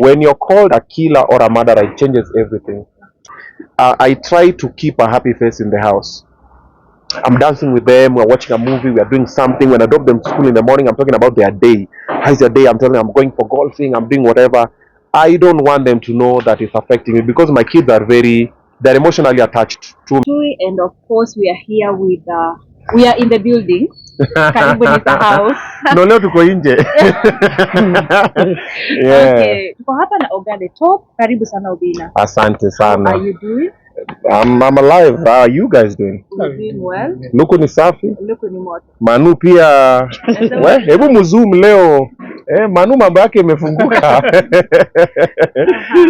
when you're called a killer or a murderer, it changes everything. I try to keep a happy face in the house. I'm dancing with them, we're watching a movie, we are doing something. When I drop them to school in the morning, I'm talking about their day. How's your day? I'm telling them I'm going for golfing, I'm doing whatever. I don't want them to know that it's affecting me, because my kids are they're emotionally attached to me. And of course, we are here with, we are in the building. Karibu ni house. No, leo tuko nje. Yeah. Okay, tuko hapa na Oga the Top. Karibu sana Obinna. Asante sana. How are you doing? I'm alive. How are you guys doing? We're doing well. Luku ni safi. Luku ni moto. Manu pia. Hebu mzoom leo. Manu mambo yake imefunguka.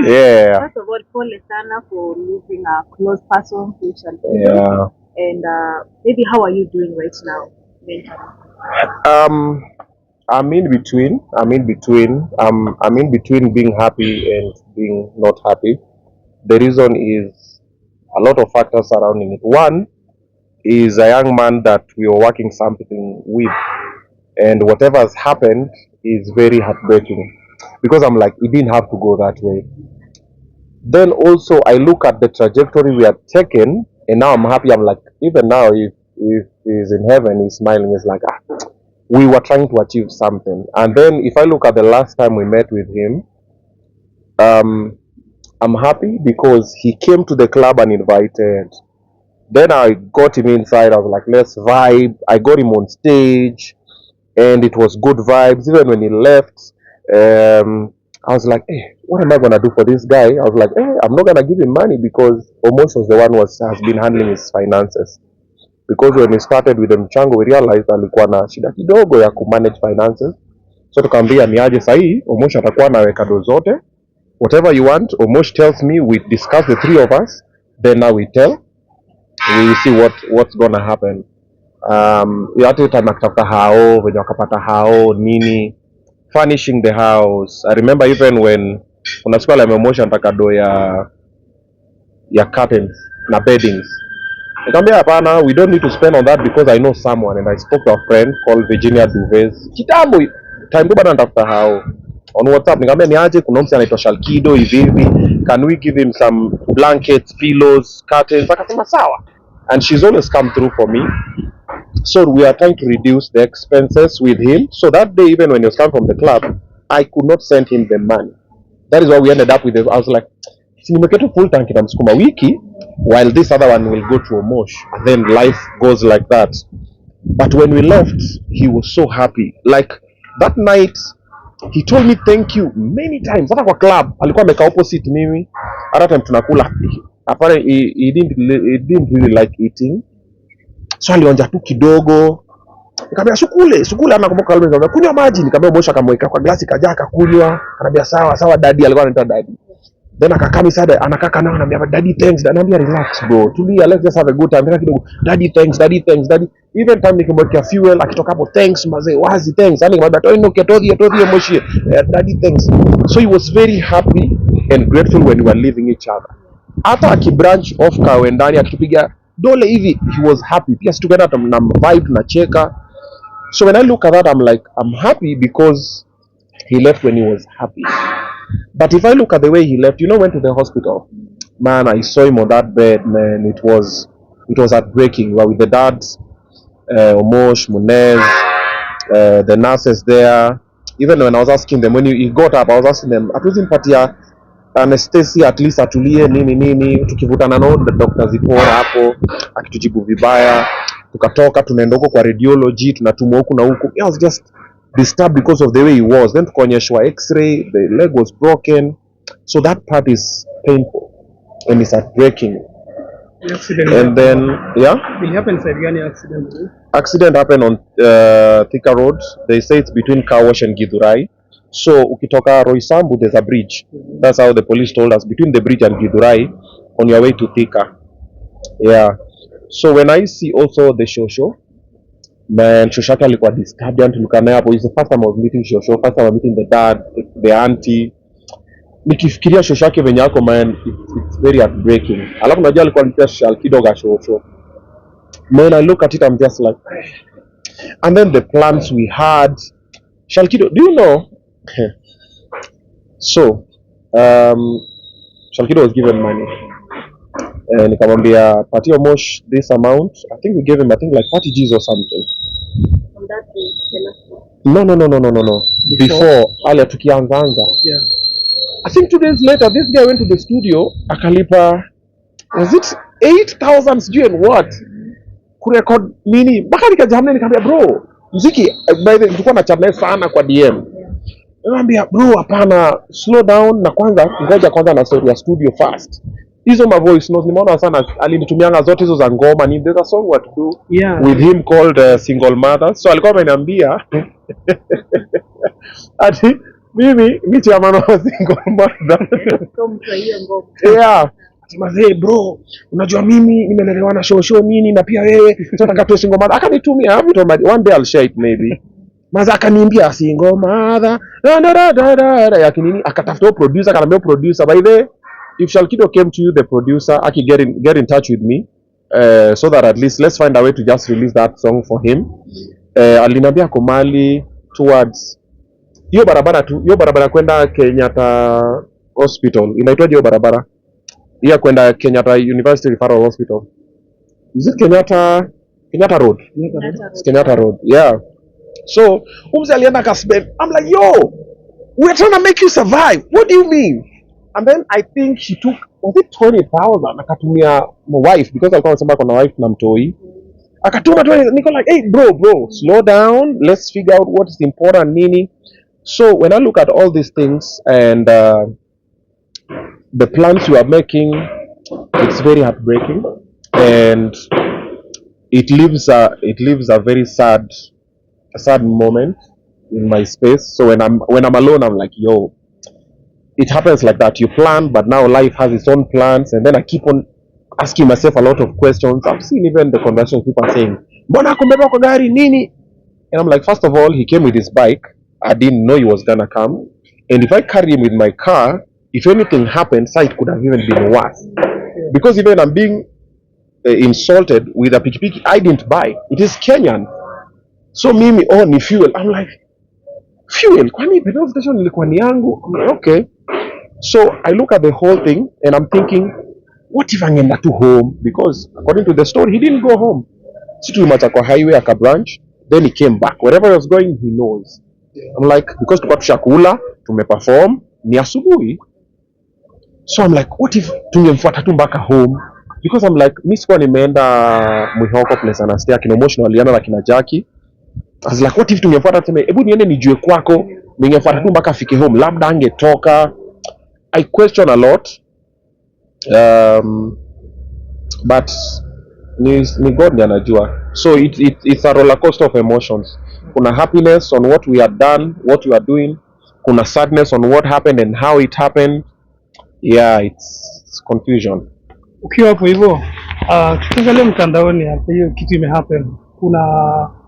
Yeah. First of all, pole sana for losing a close person to Shalkido. Yeah. And maybe how are you doing right now? I'm in between. I'm in between being happy and being not happy. The reason is a lot of factors surrounding it. One is a young man that we are working something with, and whatever has happened is very heartbreaking, because I'm like, it didn't have to go that way. Then also I look at the trajectory we have taken, and now I'm happy. I'm like, even now, if he's in heaven, he's smiling. It's like, we were trying to achieve something. And then if I look at the last time we met with him, I'm happy because he came to the club and invited. Then I got him inside. I was like, let's vibe. I got him on stage, and it was good vibes. Even when he left, I was like, hey, what am I gonna do for this guy? I was like, hey, I'm not gonna give him money, because almost was the one has been handling his finances. Because when we started with the mchango, we realized alikuwa na shida kidogo ya kumanage finances. So tukaambia ni aje sahi, Omosh atakuwa anaweka do zote. Whatever you want, Omosh tells me, we discuss, the three of us, then now we see what's gonna happen. Hata tunatafuta hao, venye wakapata hao nini, furnishing the house. I remember even when kuna siku Omosh anataka do ya curtains na beddings. Nikamwambia hapana, we don't need to spend on that, because I know someone, and I spoke to a friend called Virginia Duves. Kitambo time bado natafuta hao on WhatsApp. Nikamwambia niaje, kuna mtu anaitwa Shalkido hivi, can we give him some blankets, pillows, curtains? Akasema sawa, and she's always come through for me. So we are trying to reduce the expenses with him, so that day even when he was coming from the club, I could not send him the money. That is why we ended up with I was like, si nimeketu full tank na msukuma wiki, while this other one will go to Omosh, and then life goes like that. But when we left, he was so happy. Like that night, he told me thank you many times. Hata kwa club alikuwa ameka opposite mimi, hata time tunakula. Apparently he didn't really like eating, so alionja tu kidogo. Nikamwambia sukule anakumbuka alikuwa kunywa maji. Nikamwambia Omosh akamweka kwa glasi kaja akakunywa. Anambia sawa daddy, alikuwa anaita daddy. Then akakami sada anakaka nao, anambia daddy thanks. Anambia relax bro, tulia, let's just have a good time. Tena kidogo daddy thanks. Even time nikimwekea fuel akitoka hapo, thanks mazee, wazi thanks. Yani nikamwambia toi no ketodhi Omosh, daddy thanks. So he was very happy and grateful when we were leaving each other. Hata akibranch off kawendani akitupiga dole hivi, he was happy. Pia situkaenda na vibe na cheka. So when I look at that, I'm like, I'm happy because he left when he was happy. But if I look at the way he left, went to the hospital, man, I saw him on that bed, man. It was heartbreaking. We were with the dads, Omosh, Munez, the nurses there. Even when I was asking them, when he got up, I was asking them, atuzimpatia anesthesia at least atulie nini, tukivutana nao the doctor zipora hapo, akitujibu vibaya, tukatoka tunaenda huko kwa radiology, tunatumwa huku na huku. I was just disturbed because of the way he was. Then tukaonyeshwa x-ray, the leg was broken. So that part is painful and it's heartbreaking. Accident. And then It happened accident. Accident happened on Thika Road. They say it's between Car Wash and Githurai. So ukitoka Roysambu, there's a bridge. That's how the police told us, between the bridge and Githurai on your way to Thika. Yeah. So when I see also the Shosho, man, Shoshaka alikuwa disturbed, and tulikuwa hapo. It's the first time I was meeting Shosho, first time I was meeting the dad, the auntie. Nikifikiria Shoshake venye yako, man, it's very heartbreaking. Alafu najua alikuwa anitia Shalkido ga Shosho. Man, I look at it, I'm just like, and then the plans we had. Shalkido, do you know? So Shalkido was given money. Nikamwambia patia Mosh this amount. I think we gave him, I think, like 40 G's or something. On that day, the last one. No. Before ale tukianzaanza. Yeah. I think 2 days later this guy went to the studio akalipa, was it 8,000 sijui and what, kurecord nini, mpaka nikajamia nikamwambia bro mziki by the tulikuwa na chat naye sana kwa DM. Nikamwambia bro hapana, slow down na kwanza ngoja kwanza na story ya studio first. Hizo ma voice notes nimeona sana alinitumianga zote hizo za ngoma, ni there's a song what to do Yeah. with him called Single Mother. So alikuwa ameniambia ati mimi ni chairman wa Single Mother. So mfurahie ngoma. Yeah. Mazee bro, unajua mimi nimelelewa na show nini na pia wewe tunataka tu Single Mother. Akanitumia vitu, one day I'll share it maybe. Maza akaniambia Single Mother. Yaki nini, akatafuta producer, akaniambia producer, by the way, if Shalkido came to you the producer, aki get in touch with me, so that at least let's find a way to just release that song for him. Aliniambia Komali towards hiyo barabara kwenda Kenyatta Hospital. Inaitwaje hiyo barabara? Hiyo kwenda Kenyatta University Referral Hospital. Is it Kenyatta Road? It's Kenyatta Road. Yeah. So, umzi alienda kaspend. I'm like, yo, we're trying to make you survive. What do you mean? And then I think she took, was it 20,000? Akatumia my wife, because alikuwa anasema kuna wife na mtoi. Akatuma 20, niko like, hey bro, slow down. Let's figure out what is important nini. So when I look at all these things and the plans you are making, it's very heartbreaking, and it leaves a very sad moment in my space. So when I'm alone, I'm like, yo, it happens like that. You plan, but now life has its own plans, and then I keep on asking myself a lot of questions. I've seen even the conversations people are saying, mbona kumbeba kwa gari nini? And I'm like, first of all, he came with his bike. I didn't know he was gonna come. And if I carry him with my car, if anything happens, it could have even been worse. Because even I'm being insulted with a pikipiki I didn't buy. It is Kenyan. So mimi, oh, ni fuel. I'm like, fuel? Kwani petrol station ilikuwa ni yangu? I'm like, okay. So I look at the whole thing and I'm thinking, what if angeenda to home? Because according to the story, he didn't go home. Si tulimacha kwa highway aka branch, then he came back. Wherever he was going, he knows. I'm like, because tulikuwa tushakula, tumeperform, ni asubuhi. So I'm like, what if tungemfuata tu mpaka home? Because I'm like, mimi sikuwa nimeenda Mwihoko place anastia akina emotional aliana na kina Jackie. I was like, what if tungemfuata tuseme, hebu niende nijue kwako, ningemfuata tu mpaka afike home, labda angetoka. I question a lot. But ni God ndiye anajua. So it's a roller coaster of emotions. Kuna happiness on what we have done, what we are doing. Kuna sadness on what happened and how it happened. Yeah, it's confusion. Ukiwa hapo hivyo, tukiangalia mtandaoni hapo, hiyo kitu imehappen, kuna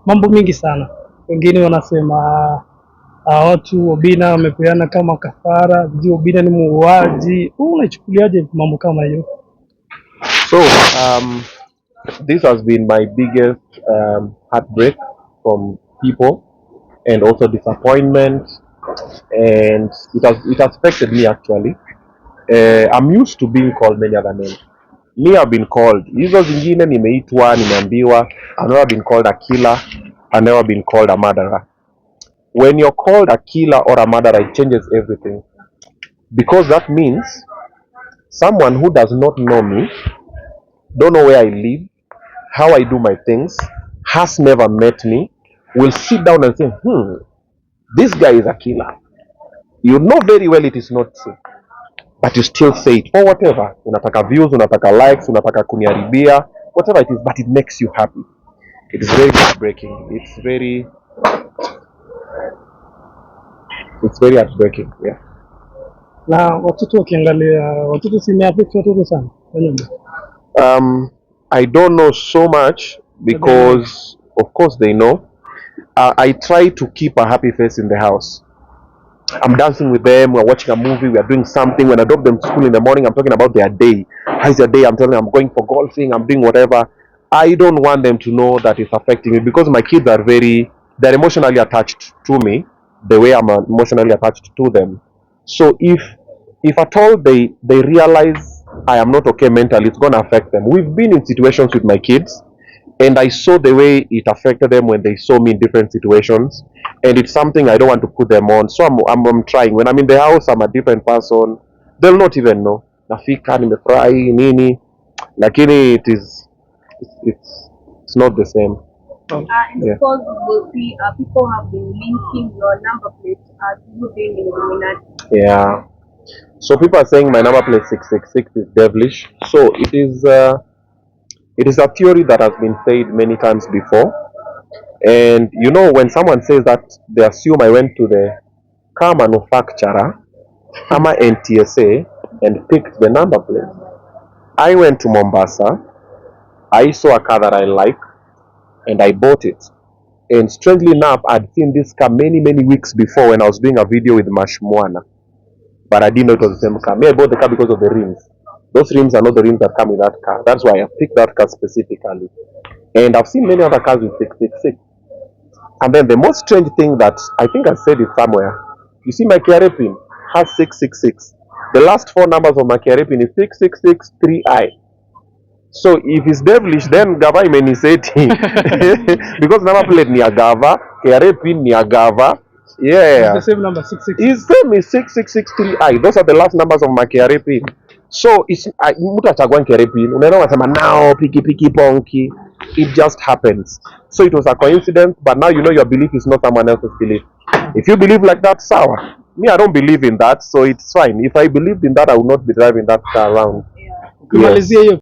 mambo mingi sana. Wengine wanasema watu Obinna wamepeana kama kafara, Obinna ni muuaji. Wewe unachukuliaje mambo kama hiyo? So this has been my biggest heartbreak from people, and also disappointment, and it has affected me actually. I'm used to being called many other names. Me, I've been called hizo zingine, nimeitwa, nimeambiwa. I've never been called a killer. I've never been called a murderer. When you're called a killer or a murderer, it changes everything, because that means someone who does not know me, don't know where I live, how I do my things, has never met me, will sit down and say, this guy is a killer. You know very well it is not true, but you still say it for whatever. Unataka views, unataka likes, unataka kuniharibia, whatever it is, but it makes you happy. It is very heartbreaking. It's very heartbreaking, yeah. Na watoto wakiangalia, watoto simeaffect watoto sana kwa nyumba. I don't know so much because of course they know. I try to keep a happy face in the house. I'm dancing with them, we're watching a movie, we're doing something. When I drop them to school in the morning, I'm talking about their day. How's your day? I'm telling them I'm going for golfing, I'm doing whatever. I don't want them to know that it's affecting me, because my kids are they're emotionally attached to me the way I'm emotionally attached to them. So if if at all they realize I am not okay mentally, it's going to affect them. We've been in situations with my kids, and I saw the way it affected them when they saw me in different situations, and it's something I don't want to put them on. So I'm trying. When I'm in the house, I'm a different person. They'll not even know. Nafika nimefurahi nini, lakini it's not the same. And Yeah. of course, we'll see people have been linking your number plate to you being in Illuminati. Yeah. So people are saying my number plate 666 is devilish. So it is a theory that has been said many times before. And you know, when someone says that, they assume I went to the car manufacturer, ama NTSA, and picked the number plate. I went to Mombasa. I saw a car that I like, and I bought it. And strangely enough, I'd seen this car many weeks before when I was doing a video with Mashmwana. But I didn't know it was the same car. Me, I bought the car because of the rims. Those rims are not the rims that come with that car. That's why I picked that car specifically. And I've seen many other cars with 666. And then the most strange thing that I think I said it somewhere, you see my KRA pin has 666. The last four numbers of my KRA pin is 6663I. So if it's devilish, then Gava imeniseti. Because number plate ni Agava, KRA pin ni Agava. Yeah. The same number 66. His same is 6663I. Those are the last numbers of my KRA pin. So it's mtu achagua KRA pin. Unaona unasema now piki ponky. It just happens. So it was a coincidence, but now you know your belief is not someone else's belief. If you believe like that, sour. Me, I don't believe in that, so it's fine. If I believed in that, I would not be driving that car around. Ukimalizia hiyo